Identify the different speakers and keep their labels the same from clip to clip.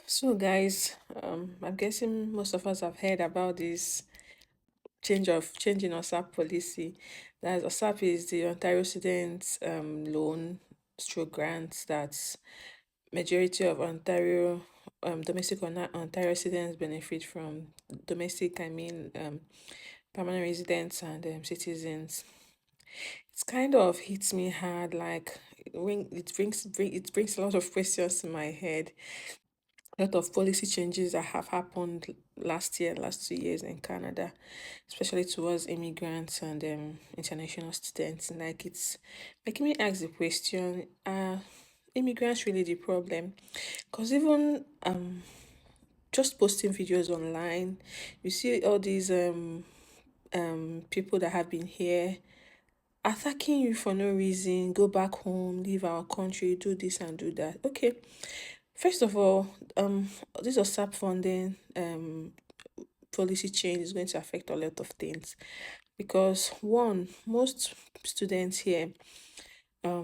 Speaker 1: So, guys, I'm guessing most of us have heard about this change in OSAP policy. That OSAP is the Ontario Students Loan Stroke Grant that majority of Ontario Ontario students benefit from. Domestic, I mean, permanent residents and citizens. It's kind of hits me hard. Like it brings a lot of questions to my head. A lot of policy changes that have happened last year, last 2 years in Canada, especially towards immigrants and international students. Like it's making me ask the question: Are immigrants really the problem? Because even just posting videos online, you see all these people that have been here attacking you for no reason, go back home, leave our country, do this and do that. Okay, first of all, this OSAP funding policy change is going to affect a lot of things because one, most students here are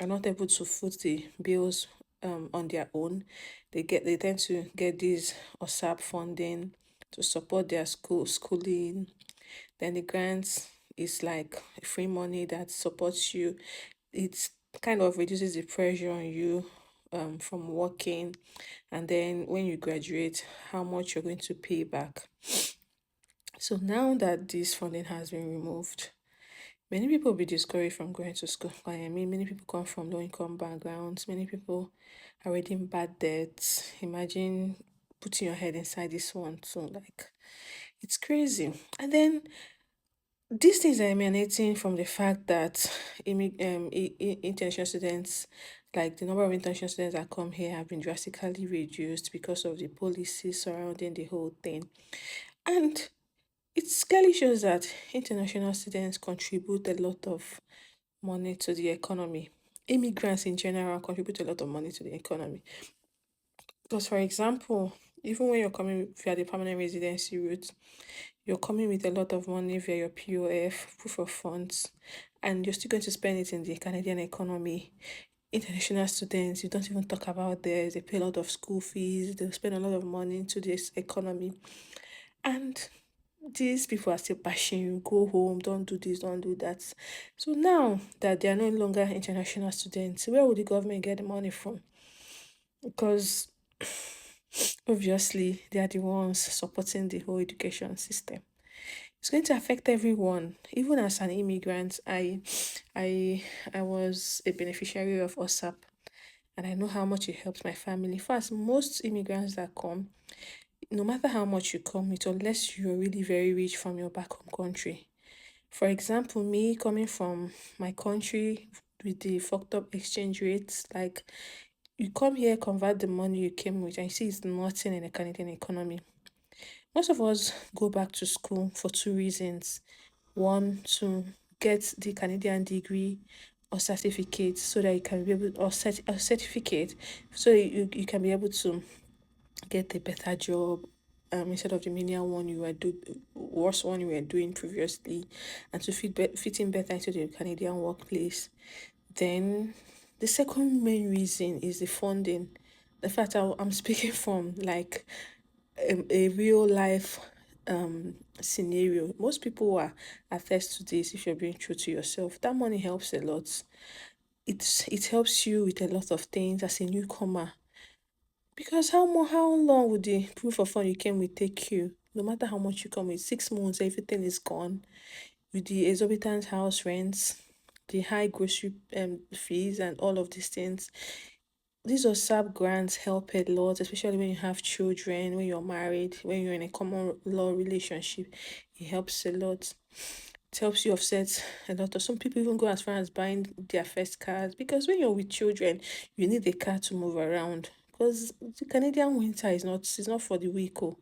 Speaker 1: not able to foot the bills on their own. They tend to get this OSAP funding to support their schooling. Then the grants is like free money that supports you. It kind of reduces the pressure on you from working, and then when you graduate, how much you're going to pay back. So now that this funding has been removed, many people will be discouraged from going to school. Like, I mean, many people come from low income backgrounds. Many people are already in bad debts. Imagine putting your head inside this one too. Like, it's crazy. And then these things are emanating from the fact that international students, like the number of international students that come here, have been drastically reduced because of the policy surrounding the whole thing. And it clearly shows that international students contribute a lot of money to the economy. Immigrants in general contribute a lot of money to the economy. Because, for example, even when you're coming via the permanent residency route, you're coming with a lot of money via your POF, proof of funds, and you're still going to spend it in the Canadian economy. International students, you don't even talk about this. They pay a lot of school fees, they spend a lot of money into this economy. And these people are still bashing you, go home, don't do this, don't do that. So now that they are no longer international students, where would the government get the money from? Because obviously they are the ones supporting the whole education system. It's going to affect everyone. Even as an immigrant, I was a beneficiary of OSAP, and I know how much it helps my family. First, most immigrants that come, no matter how much you come with, unless you're really very rich from your back home country. For example, me coming from my country with the fucked up exchange rates, like you come here, convert the money you came with, and you see it's nothing in the Canadian economy. Most of us go back to school for two reasons. One, to get the Canadian degree or certificate so that you can be able, or a certificate so that you can be able to get a better job instead of the menial one you were do worse one you were doing previously, and to fit in better into the Canadian workplace. Then the second main reason is the funding. The fact I'm speaking from like a real life scenario. Most people are attest to this. If you're being true to yourself, that money helps a lot. It helps you with a lot of things as a newcomer. Because how long would the proof of fund you came with take you? No matter how much you come with, 6 months, everything is gone. With the exorbitant house rents, the high grocery fees, and all of these things. These OSAP grants help a lot, especially when you have children, when you're married, when you're in a common law relationship. It helps a lot. It helps you offset a lot of, some people even go as far as buying their first cars, because when you're with children, you need a car to move around. Because the Canadian winter is not for the weak. Oh.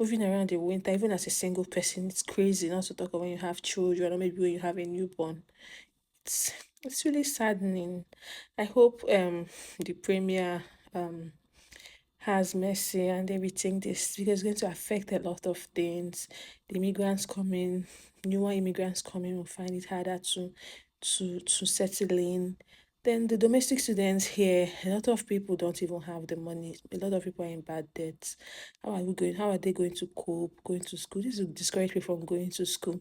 Speaker 1: Moving around the winter, even as a single person, it's crazy. Not to talk of when you have children or maybe when you have a newborn. It's really saddening. I hope the premier has mercy and everything this, because it's going to affect a lot of things. The immigrants coming, newer immigrants coming will find it harder to settle in. Then the domestic students here, a lot of people don't even have the money. A lot of people are in bad debts. How are they going to cope going to school? This will discourage people from going to school.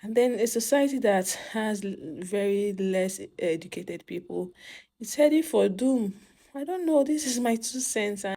Speaker 1: And then a society that has very less educated people, it's heading for doom. I don't know. This is my 2 cents.